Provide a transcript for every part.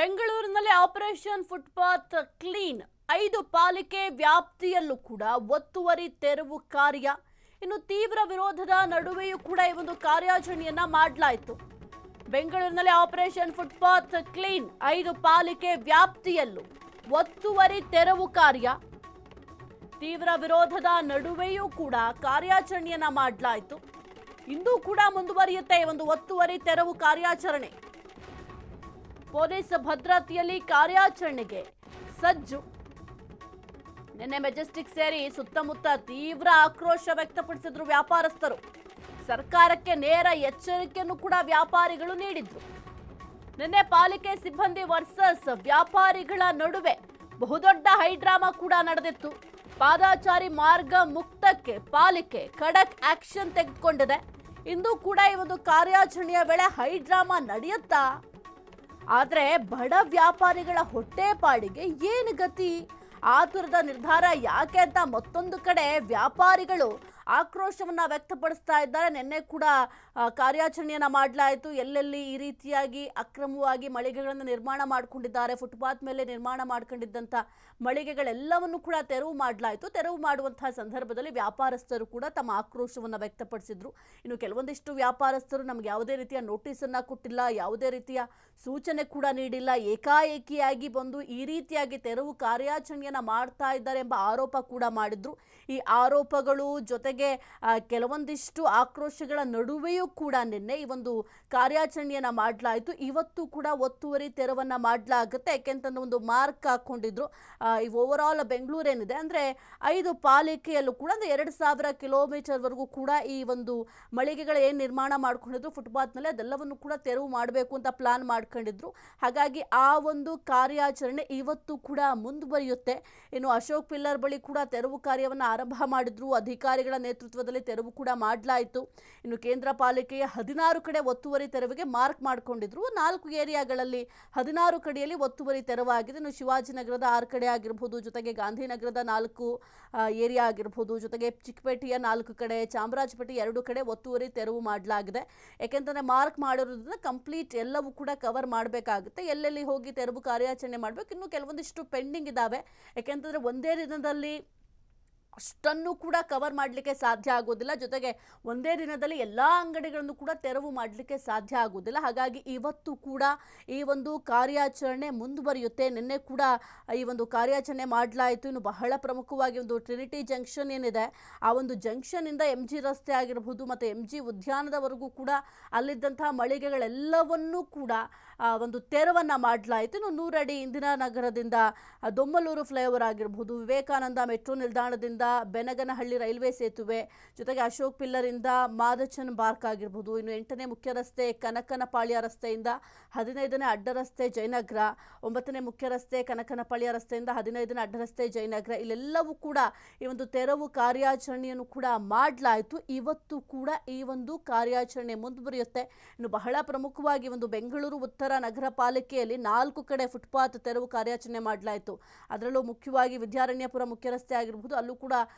ಬೆಂಗಳೂರಿನಲ್ಲಿ operation footpath clean 5 ಪಾಲಿಕೆ ವ್ಯಾಪ್ತಿಯಲ್ಲೂ ಕೂಡ ಒತ್ತುವರಿ ತೆರವು ಕಾರ್ಯ. ಇನ್ನು ತೀವ್ರ ವಿರೋಧದ ನಡುವೆಯೂ ಕೂಡ ಈ ಒಂದು ಕಾರ್ಯಾಚರಣೆಯನ್ನ ಮಾಡಲಾಯಿತು. ಬೆಂಗಳೂರಿನಲ್ಲಿ ಆಪರೇಷನ್ ಫುಟ್ಪಾತ್ ಕ್ಲೀನ್ 5 ಪಾಲಿಕೆ ವ್ಯಾಪ್ತಿಯಲ್ಲೂ ಒತ್ತುವರಿ ತೆರವು ಕಾರ್ಯ. ತೀವ್ರ ವಿರೋಧದ ನಡುವೆಯೂ ಕೂಡ ಕಾರ್ಯಾಚರಣೆಯನ್ನ ಮಾಡಲಾಯಿತು. ಇಂದು ಕೂಡ ಮುಂದುವರಿಯುತ್ತೆ ಒಂದು ಒತ್ತುವರಿ ತೆರವು ಕಾರ್ಯಾಚರಣೆ. ಪೊಲೀಸ್ ಭದ್ರತೆಯಲ್ಲಿ ಕಾರ್ಯಾಚರಣೆಗೆ ಸಜ್ಜು. ನಿನ್ನೆ ಮೆಜೆಸ್ಟಿಕ್ ಸೇರಿ ಸುತ್ತಮುತ್ತ ತೀವ್ರ ಆಕ್ರೋಶ ವ್ಯಕ್ತಪಡಿಸಿದ್ರು ವ್ಯಾಪಾರಸ್ಥರು. ಸರ್ಕಾರಕ್ಕೆ ನೇರ ಎಚ್ಚರಿಕೆಯನ್ನು ಕೂಡ ವ್ಯಾಪಾರಿಗಳು ನೀಡಿದ್ರು. ನಿನ್ನೆ ಪಾಲಿಕೆ ಸಿಬ್ಬಂದಿ ವರ್ಸಸ್ ವ್ಯಾಪಾರಿಗಳ ನಡುವೆ ಬಹುದೊಡ್ಡ ಹೈಡ್ರಾಮಾ ಕೂಡ ನಡೆದಿತ್ತು. ಪಾದಾಚಾರಿ ಮಾರ್ಗ ಮುಕ್ತಕ್ಕೆ ಪಾಲಿಕೆ ಖಡಕ್ ಆಕ್ಷನ್ ತೆಗೆದುಕೊಂಡಿದೆ. ಇಂದು ಕೂಡ ಈ ಒಂದು ಕಾರ್ಯಾಚರಣೆಯ ವೇಳೆ ಹೈಡ್ರಾಮಾ ನಡೆಯುತ್ತಾ? ಆದ್ರೆ ಬಡ ವ್ಯಾಪಾರಿಗಳ ಹೊಟ್ಟೆಪಾಡಿಗೆ ಏನು ಗತಿ? ಆತುರದ ನಿರ್ಧಾರ ಯಾಕೆ ಅಂತ ಮತ್ತೊಂದು ಕಡೆ ವ್ಯಾಪಾರಿಗಳು ಆಕ್ರೋಶವನ್ನ ವ್ಯಕ್ತಪಡಿಸ್ತಾ ಇದ್ದಾರೆ. ನಿನ್ನೆ ಕೂಡ ಕಾರ್ಯಾಚರಣೆಯನ್ನ ಮಾಡಲಾಯಿತು. ಎಲ್ಲೆಲ್ಲಿ ಈ ರೀತಿಯಾಗಿ ಅಕ್ರಮವಾಗಿ ಮಳಿಗೆಗಳನ್ನು ನಿರ್ಮಾಣ ಮಾಡಿಕೊಂಡಿದ್ದಾರೆ, ಫುಟ್ಪಾತ್ ಮೇಲೆ ನಿರ್ಮಾಣ ಮಾಡ್ಕೊಂಡಿದ್ದಂಥ ಮಳಿಗೆಗಳೆಲ್ಲವನ್ನು ಕೂಡ ತೆರವು ಮಾಡಲಾಯಿತು. ತೆರವು ಮಾಡುವಂತಹ ಸಂದರ್ಭದಲ್ಲಿ ವ್ಯಾಪಾರಸ್ಥರು ಕೂಡ ತಮ್ಮ ಆಕ್ರೋಶವನ್ನು ವ್ಯಕ್ತಪಡಿಸಿದ್ರು. ಇನ್ನು ಕೆಲವೊಂದಿಷ್ಟು ವ್ಯಾಪಾರಸ್ಥರು ನಮ್ಗೆ ಯಾವುದೇ ರೀತಿಯ ನೋಟಿಸನ್ನು ಕೊಟ್ಟಿಲ್ಲ, ಯಾವುದೇ ರೀತಿಯ ಸೂಚನೆ ಕೂಡ ನೀಡಿಲ್ಲ, ಏಕಾಏಕಿಯಾಗಿ ಬಂದು ಈ ರೀತಿಯಾಗಿ ತೆರವು ಕಾರ್ಯಾಚರಣೆಯನ್ನ ಮಾಡ್ತಾ ಇದ್ದಾರೆ ಎಂಬ ಆರೋಪ ಕೂಡ ಮಾಡಿದ್ರು. ಈ ಆರೋಪಗಳು ಜೊತೆಗೆ ಕೆಲವೊಂದಿಷ್ಟು ಆಕ್ರೋಶಗಳ ನಡುವೆಯೂ ಕೂಡ ನಿನ್ನೆ ಈ ಒಂದು ಕಾರ್ಯಾಚರಣೆಯನ್ನ ಮಾಡಲಾಯಿತು. ಇವತ್ತು ಕೂಡ ಒತ್ತುವರಿ ತೆರವನ್ನ ಮಾಡಲಾಗುತ್ತೆ. ಯಾಕೆಂತಂದ್ರೆ ಒಂದು ಮಾರ್ಕ್ ಹಾಕೊಂಡಿದ್ರು. ಈ ಓವರ್ ಆಲ್ ಬೆಂಗಳೂರು ಏನಿದೆ ಅಂದ್ರೆ 5 ಪಾಲಿಕೆಯಲ್ಲೂ ಕೂಡ 2000 ಕಿಲೋಮೀಟರ್ವರೆಗೂ ಕೂಡ ಈ ಒಂದು ಮಳಿಗೆಗಳು ಏನು ನಿರ್ಮಾಣ ಮಾಡ್ಕೊಂಡಿದ್ರು ಫುಟ್ಪಾತ್ ಮೇಲೆ ಅದೆಲ್ಲವನ್ನು ಕೂಡ ತೆರವು ಮಾಡಬೇಕು ಅಂತ ಪ್ಲಾನ್ ಮಾಡ್ಕೊಂಡಿದ್ರು. ಹಾಗಾಗಿ ಆ ಒಂದು ಕಾರ್ಯಾಚರಣೆ ಇವತ್ತು ಕೂಡ ಮುಂದುವರಿಯುತ್ತೆ. ಇನ್ನು ಅಶೋಕ್ ಪಿಲ್ಲರ್ ಬಳಿ ಕೂಡ ತೆರವು ಕಾರ್ಯವನ್ನು ಆರಂಭ ಮಾಡಿದ್ರು. ಅಧಿಕಾರಿಗಳ ನೇತೃತ್ವದಲ್ಲಿ ತೆರವು ಕೂಡ ಮಾಡಲಾಯಿತು. ಇನ್ನು ಕೇಂದ್ರ ಪಾಲಿಕೆಯ 16 ಕಡೆ ಒತ್ತುವರಿ ತೆರವಿಗೆ ಮಾರ್ಕ್ ಮಾಡಿಕೊಂಡಿದ್ರು. 4 ಏರಿಯಾಗಳಲ್ಲಿ 16 ಕಡೆಯಲ್ಲಿ ಒತ್ತುವರಿ ತೆರವಾಗಿದೆ. ಇನ್ನು ಶಿವಾಜಿನಗರದ 6 ಕಡೆ ಆಗಿರಬಹುದು, ಜೊತೆಗೆ ಗಾಂಧಿನಗರದ 4 ಏರಿಯಾ ಆಗಿರಬಹುದು, ಜೊತೆಗೆ ಚಿಕ್ಕಪೇಟೆಯ 4 ಕಡೆ, ಚಾಮರಾಜಪೇಟೆ 2 ಕಡೆ ಒತ್ತುವರಿ ತೆರವು ಮಾಡಲಾಗಿದೆ. ಯಾಕೆಂತಂದ್ರೆ ಮಾರ್ಕ್ ಮಾಡಿರೋದ್ರಿಂದ ಕಂಪ್ಲೀಟ್ ಎಲ್ಲವೂ ಕೂಡ ಕವರ್ ಮಾಡಬೇಕಾಗುತ್ತೆ. ಎಲ್ಲೆಲ್ಲಿ ಹೋಗಿ ತೆರವು ಕಾರ್ಯಾಚರಣೆ ಮಾಡಬೇಕು. ಇನ್ನು ಕೆಲವೊಂದಿಷ್ಟು ಪೆಂಡಿಂಗ್ ಇದ್ದಾವೆ. ಯಾಕೆಂತಂದ್ರೆ ಒಂದೇ ದಿನದಲ್ಲಿ ಅಷ್ಟನ್ನು ಕೂಡ ಕವರ್ ಮಾಡಲಿಕ್ಕೆ ಸಾಧ್ಯ ಆಗೋದಿಲ್ಲ. ಜೊತೆಗೆ ಒಂದೇ ದಿನದಲ್ಲಿ ಎಲ್ಲ ಅಂಗಡಿಗಳನ್ನು ಕೂಡ ತೆರವು ಮಾಡಲಿಕ್ಕೆ ಸಾಧ್ಯ ಆಗೋದಿಲ್ಲ. ಹಾಗಾಗಿ ಇವತ್ತು ಕೂಡ ಈ ಒಂದು ಕಾರ್ಯಾಚರಣೆ ಮುಂದುವರಿಯುತ್ತೆ. ನಿನ್ನೆ ಕೂಡ ಈ ಒಂದು ಕಾರ್ಯಾಚರಣೆ ಮಾಡಲಾಯಿತು. ಇನ್ನು ಬಹಳ ಪ್ರಮುಖವಾಗಿ ಒಂದು ಟ್ರಿನಿಟಿ ಜಂಕ್ಷನ್ ಏನಿದೆ, ಆ ಒಂದು ಜಂಕ್ಷನ್ನಿಂದ MG ರಸ್ತೆ ಆಗಿರಬಹುದು ಮತ್ತು MG ಉದ್ಯಾನದವರೆಗೂ ಕೂಡ ಅಲ್ಲಿದ್ದಂತಹ ಮಳಿಗೆಗಳೆಲ್ಲವನ್ನೂ ಕೂಡ ಒಂದು ತೆರವನ್ನು ಮಾಡಲಾಯಿತು. ಇನ್ನು 100 ಅಡಿ ಇಂದಿರಾನಗರದಿಂದ ದೊಮ್ಮಲೂರು ಫ್ಲೈಓವರ್ ಆಗಿರಬಹುದು, ವಿವೇಕಾನಂದ ಮೆಟ್ರೋ ನಿಲ್ದಾಣದಿಂದ ಬೆನಗನಹಳ್ಳಿ ರೈಲ್ವೆ ಸೇತುವೆ, ಜೊತೆಗೆ ಅಶೋಕ್ ಪಿಲ್ಲರಿಂದ ಮಾದಚನ್ ಪಾರ್ಕ್ ಆಗಿರಬಹುದು, ಇನ್ನು 8ನೇ ಮುಖ್ಯ ರಸ್ತೆ ಕನಕನಪಾಳ್ಯ ರಸ್ತೆಯಿಂದ 15ನೇ ಅಡ್ಡ ರಸ್ತೆ ಜಯನಗರ, 9ನೇ ಮುಖ್ಯ ರಸ್ತೆ ಕನಕನಪಾಳ್ಯ ರಸ್ತೆಯಿಂದ 15ನೇ ಅಡ್ಡ ರಸ್ತೆ ಜಯನಗರ, ಇಲ್ಲೆಲ್ಲವೂ ಕೂಡ ಈ ಒಂದು ತೆರವು ಕಾರ್ಯಾಚರಣೆಯನ್ನು ಕೂಡ ಮಾಡಲಾಯಿತು. ಇವತ್ತು ಕೂಡ ಈ ಒಂದು ಕಾರ್ಯಾಚರಣೆ ಮುಂದುವರಿಯುತ್ತೆ. ಇನ್ನು ಬಹಳ ಪ್ರಮುಖವಾಗಿ ಒಂದು ಬೆಂಗಳೂರು ಉತ್ತರ ನಗರ ಪಾಲಿಕೆಯಲ್ಲಿ 4 ಕಡೆ ಫುಟ್ಪಾತ್ ತೆರವು ಕಾರ್ಯಾಚರಣೆ ಮಾಡಲಾಯಿತು. ಅದರಲ್ಲೂ ಮುಖ್ಯವಾಗಿ ವಿದ್ಯಾರಣ್ಯಪುರ ಮುಖ್ಯ ರಸ್ತೆ ಆಗಿರಬಹುದು, ಅಲ್ಲೂ ಕೂಡ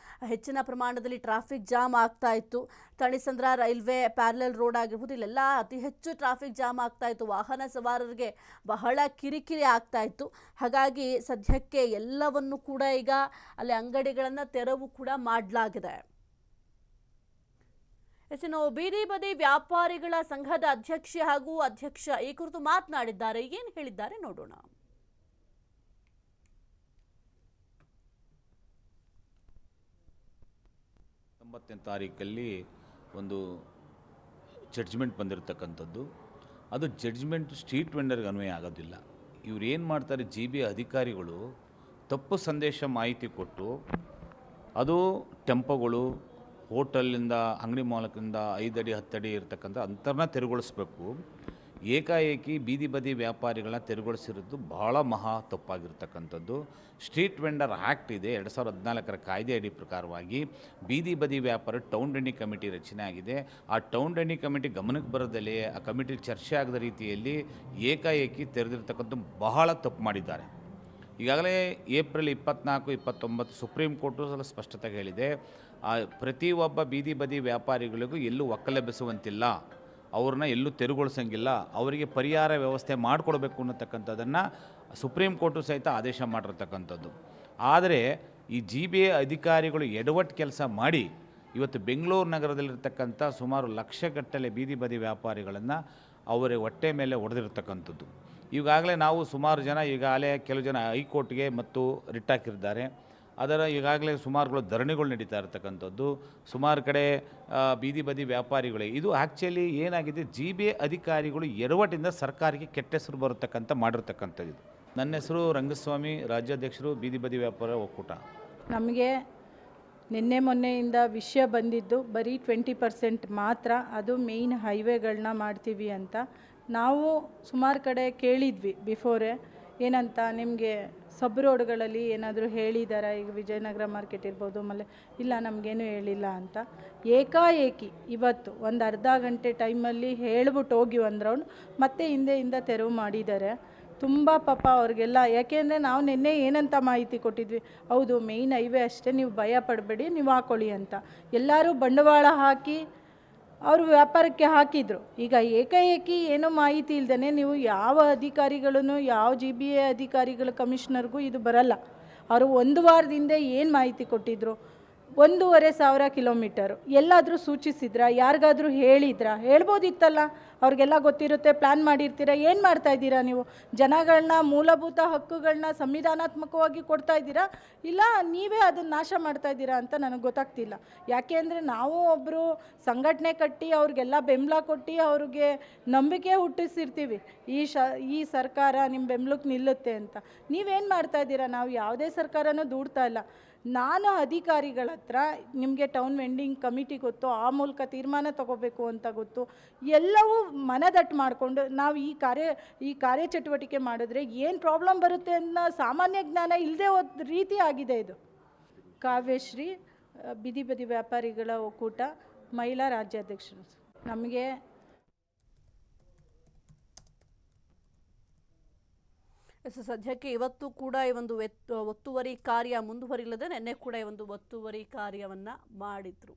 ಹೆಚ್ಚಿನ ಪ್ರಮಾಣದಲ್ಲಿ ಟ್ರಾಫಿಕ್ ಜಾಮ್ ಆಗ್ತಾ ಇತ್ತು. ತಣಿಸಂದ್ರ ರೈಲ್ವೆ ಪ್ಯಾರಲಲ್ ರೋಡ್ ಆಗಿರ್ಬೋದು, ಇಲ್ಲೆಲ್ಲ ಅತಿ ಹೆಚ್ಚು ಟ್ರಾಫಿಕ್ ಜಾಮ್ ಆಗ್ತಾ ಇತ್ತು. ವಾಹನ ಸವಾರರಿಗೆ ಬಹಳ ಕಿರಿಕಿರಿ ಆಗ್ತಾ ಇತ್ತು. ಹಾಗಾಗಿ ಸದ್ಯಕ್ಕೆ ಎಲ್ಲವನ್ನು ಕೂಡ ಈಗ ಅಲ್ಲಿ ಅಂಗಡಿಗಳನ್ನು ತೆರವು ಕೂಡ ಮಾಡಲಾಗಿದೆ. ಇನ್ನು ಬೀದಿ ಬದಿ ವ್ಯಾಪಾರಿಗಳ ಸಂಘದ ಅಧ್ಯಕ್ಷ ಈ ಕುರಿತು ಮಾತನಾಡಿದ್ದಾರೆ. ಏನು ಹೇಳಿದ್ದಾರೆ ನೋಡೋಣ. 9ನೇ ತಾರೀಕಲ್ಲಿ ಒಂದು ಜಡ್ಜ್ಮೆಂಟ್ ಬಂದಿರತಕ್ಕಂಥದ್ದು. ಅದು ಜಡ್ಜ್ಮೆಂಟ್ ಸ್ಟ್ರೀಟ್ ವೆಂಡರ್ಗೆ ಅನ್ವಯ ಆಗೋದಿಲ್ಲ. ಇವ್ರು ಏನು ಮಾಡ್ತಾರೆ, GB ಅಧಿಕಾರಿಗಳು ತಪ್ಪು ಸಂದೇಶ ಮಾಹಿತಿ ಕೊಟ್ಟು ಅದು ಟೆಂಪೋಗಳು ಹೋಟೆಲಿಂದ ಅಂಗಡಿ ಮಾಲಕರಿಂದ 5 ಅಡಿ 10 ಅಡಿ ಇರತಕ್ಕಂಥ ಅಂತರನ್ನ ತೆರವುಗೊಳಿಸಬೇಕು. ಏಕಾಏಕಿ ಬೀದಿ ಬದಿ ವ್ಯಾಪಾರಿಗಳನ್ನ ತೆರವುಗೊಳಿಸಿರೋದು ಬಹಳ ಮಹಾ ತಪ್ಪಾಗಿರ್ತಕ್ಕಂಥದ್ದು. ಸ್ಟ್ರೀಟ್ ವೆಂಡರ್ ಆ್ಯಕ್ಟ್ ಇದೆ 2014ರ ಕಾಯ್ದೆ ಅಡಿ ಪ್ರಕಾರವಾಗಿ ಬೀದಿ ಬದಿ ವ್ಯಾಪಾರ ಟೌನ್ ರಂಡಿ ಕಮಿಟಿ ರಚನೆ ಆಗಿದೆ. ಆ ಟೌನ್ ರಂಡಿ ಕಮಿಟಿ ಗಮನಕ್ಕೆ ಬರೋದಲ್ಲೇ ಆ ಕಮಿಟಿ ಚರ್ಚೆ ಆಗದ ರೀತಿಯಲ್ಲಿ ಏಕಾಏಕಿ ತೆರೆದಿರ್ತಕ್ಕಂಥ ಬಹಳ ತಪ್ಪು ಮಾಡಿದ್ದಾರೆ. ಈಗಾಗಲೇ ಏಪ್ರಿಲ್ 24, 29 ಸುಪ್ರೀಂ ಕೋರ್ಟು ಸ್ವಲ್ಪ ಸ್ಪಷ್ಟತೆಗೆ ಹೇಳಿದೆ, ಪ್ರತಿಯೊಬ್ಬ ಬೀದಿ ಬದಿ ವ್ಯಾಪಾರಿಗಳಿಗೂ ಎಲ್ಲೂ ಒಕ್ಕಲೆಬ್ಬಿಸುವಂತಿಲ್ಲ. ಅವ್ರನ್ನ ಎಲ್ಲೂ ತೆರವುಗೊಳಿಸಂಗಿಲ್ಲ, ಅವರಿಗೆ ಪರಿಹಾರ ವ್ಯವಸ್ಥೆ ಮಾಡಿಕೊಡ್ಬೇಕು ಅನ್ನತಕ್ಕಂಥದ್ದನ್ನು ಸುಪ್ರೀಂ ಕೋರ್ಟು ಸಹಿತ ಆದೇಶ ಮಾಡಿರ್ತಕ್ಕಂಥದ್ದು. ಆದರೆ ಈ GBA ಅಧಿಕಾರಿಗಳು ಎಡವಟ್ಟು ಕೆಲಸ ಮಾಡಿ ಇವತ್ತು ಬೆಂಗಳೂರು ನಗರದಲ್ಲಿರ್ತಕ್ಕಂಥ ಸುಮಾರು ಲಕ್ಷಗಟ್ಟಲೆ ಬೀದಿ ಬದಿ ವ್ಯಾಪಾರಿಗಳನ್ನು ಅವರ ಹೊಟ್ಟೆ ಮೇಲೆ ಹೊಡೆದಿರ್ತಕ್ಕಂಥದ್ದು. ಈಗಾಗಲೇ ನಾವು ಸುಮಾರು ಜನ ಈಗಾಗಲೇ ಕೆಲವು ಜನ ಹೈಕೋರ್ಟ್ಗೆ ಮತ್ತು ರಿಟ್ ಹಾಕಿದ್ದಾರೆ. ಅದರ ಈಗಾಗಲೇ ಸುಮಾರುಗಳು ಧರಣಿಗಳು ನಡೀತಾ ಇರ್ತಕ್ಕಂಥದ್ದು. ಸುಮಾರು ಕಡೆ ಬೀದಿ ಬದಿ ವ್ಯಾಪಾರಿಗಳೇ ಇದು ಆ್ಯಕ್ಚುಲಿ ಏನಾಗಿದೆ, GBA ಅಧಿಕಾರಿಗಳು ಎಡವಟ್ಟಿಂದ ಸರ್ಕಾರಕ್ಕೆ ಕೆಟ್ಟ ಹೆಸರು ಬರತಕ್ಕಂಥ ಮಾಡಿರ್ತಕ್ಕಂಥದ್ದು. ನನ್ನ ಹೆಸರು ರಂಗಸ್ವಾಮಿ, ರಾಜ್ಯಾಧ್ಯಕ್ಷರು ಬೀದಿ ಬದಿ ವ್ಯಾಪಾರ ಒಕ್ಕೂಟ. ನಮಗೆ ನಿನ್ನೆ ಮೊನ್ನೆಯಿಂದ ವಿಷಯ ಬಂದಿದ್ದು ಬರೀ 20% ಮಾತ್ರ, ಅದು ಮೇಯ್ನ್ ಹೈವೇಗಳನ್ನ ಮಾಡ್ತೀವಿ ಅಂತ. ನಾವು ಸುಮಾರು ಕಡೆ ಕೇಳಿದ್ವಿ ಬಿಫೋರೇ, ಏನಂತ ನಿಮಗೆ ಸಬ್ ರೋಡ್ಗಳಲ್ಲಿ ಏನಾದರೂ ಹೇಳಿದಾರ, ಈಗ ವಿಜಯನಗರ ಮಾರ್ಕೆಟ್ ಇರ್ಬೋದು, ಆಮೇಲೆ ಇಲ್ಲ ನಮಗೇನು ಹೇಳಿಲ್ಲ ಅಂತ. ಏಕಾಏಕಿ ಇವತ್ತು ಒಂದು ಅರ್ಧ ಗಂಟೆ ಟೈಮಲ್ಲಿ ಹೇಳ್ಬಿಟ್ಟು ಹೋಗಿ ಒಂದು ರೌಂಡ್ ಮತ್ತೆ ಹಿಂದೆಯಿಂದ ತೆರವು ಮಾಡಿದ್ದಾರೆ. ತುಂಬ ಪಾಪ ಅವ್ರಿಗೆಲ್ಲ, ಯಾಕೆಂದರೆ ನಾವು ನಿನ್ನೆ ಏನಂತ ಮಾಹಿತಿ ಕೊಟ್ಟಿದ್ವಿ, ಹೌದು ಮೇಯ್ನ್ ಹೈವೇ ಅಷ್ಟೇ, ನೀವು ಭಯ ಪಡಬೇಡಿ, ನೀವು ಹಾಕೊಳ್ಳಿ ಅಂತ. ಎಲ್ಲರೂ ಬಂಡವಾಳ ಹಾಕಿ ಅವರು ವ್ಯಾಪಾರಕ್ಕೆ ಹಾಕಿದರು. ಈಗ ಏಕಾಏಕಿ ಏನೋ ಮಾಹಿತಿ ಇಲ್ದೇ ನೀವು ಯಾವ ಅಧಿಕಾರಿಗಳೂ, ಯಾವ GBA ಅಧಿಕಾರಿಗಳು ಕಮಿಷನರ್ಗೂ ಇದು ಬರಲ್ಲ. ಅವರು ಒಂದು ವಾರದಿಂದ ಏನು ಮಾಹಿತಿ ಕೊಟ್ಟಿದ್ದರು, 1,500 ಕಿಲೋಮೀಟರು ಎಲ್ಲಾದರೂ ಸೂಚಿಸಿದ್ರಾ, ಯಾರಿಗಾದರೂ ಹೇಳಿದ್ರಾ? ಹೇಳ್ಬೋದಿತ್ತಲ್ಲ, ಅವ್ರಿಗೆಲ್ಲ ಗೊತ್ತಿರುತ್ತೆ, ಪ್ಲ್ಯಾನ್ ಮಾಡಿರ್ತೀರ. ಏನು ಮಾಡ್ತಾ ಇದ್ದೀರಾ ನೀವು? ಜನಗಳನ್ನ ಮೂಲಭೂತ ಹಕ್ಕುಗಳನ್ನ ಸಂವಿಧಾನಾತ್ಮಕವಾಗಿ ಕೊಡ್ತಾ ಇದ್ದೀರಾ, ಇಲ್ಲ ನೀವೇ ಅದನ್ನು ನಾಶ ಮಾಡ್ತಾ ಇದ್ದೀರಾ ಅಂತ ನನಗೆ ಗೊತ್ತಾಗ್ತಿಲ್ಲ. ಯಾಕೆ ಅಂದರೆ ನಾವು ಒಬ್ಬರು ಸಂಘಟನೆ ಕಟ್ಟಿ ಅವ್ರಿಗೆಲ್ಲ ಬೆಂಬಲ ಕೊಟ್ಟು ಅವ್ರಿಗೆ ನಂಬಿಕೆ ಹುಟ್ಟಿಸಿರ್ತೀವಿ, ಈ ಸರ್ಕಾರ ನಿಮ್ಮ ಬೆಂಬಲಕ್ಕೆ ನಿಲ್ಲುತ್ತೆ ಅಂತ. ನೀವೇನು ಮಾಡ್ತಾ ಇದ್ದೀರಾ? ನಾವು ಯಾವುದೇ ಸರ್ಕಾರನೂ ದೂಡ್ತಾ ಇಲ್ಲ. ನಾನು ಅಧಿಕಾರಿಗಳ ಹತ್ರ ನಿಮಗೆ ಟೌನ್ ವೆಂಡಿಂಗ್ ಕಮಿಟಿ ಗೊತ್ತು, ಆ ಮೂಲಕ ತೀರ್ಮಾನ ತಗೋಬೇಕು ಅಂತ ಗೊತ್ತು, ಎಲ್ಲವೂ ಮನದಟ್ಟು ಮಾಡಿಕೊಂಡು ನಾವು ಈ ಕಾರ್ಯಚಟುವಟಿಕೆ ಮಾಡಿದ್ರೆ ಏನು ಪ್ರಾಬ್ಲಮ್ ಬರುತ್ತೆ ಅನ್ನೋ ಸಾಮಾನ್ಯ ಜ್ಞಾನ ಇಲ್ಲದೆ ಹೋದ ರೀತಿ ಆಗಿದೆ ಇದು. ಕಾವ್ಯಶ್ರೀ, ಬೀದಿ ಬದಿ ವ್ಯಾಪಾರಿಗಳ ಒಕ್ಕೂಟ, ಮಹಿಳಾ ರಾಜ್ಯಾಧ್ಯಕ್ಷರು. ನಮಗೆ ಸದ್ಯಕ್ಕೆ ಇವತ್ತು ಕೂಡ ಈ ಒಂದು ಒತ್ತುವರಿ ಕಾರ್ಯ ಮುಂದುವರಿಯಲಿದೆ. ನಿನ್ನೆ ಕೂಡ ಈ ಒಂದು ಒತ್ತುವರಿ ಕಾರ್ಯವನ್ನ ಮಾಡಿದ್ರು.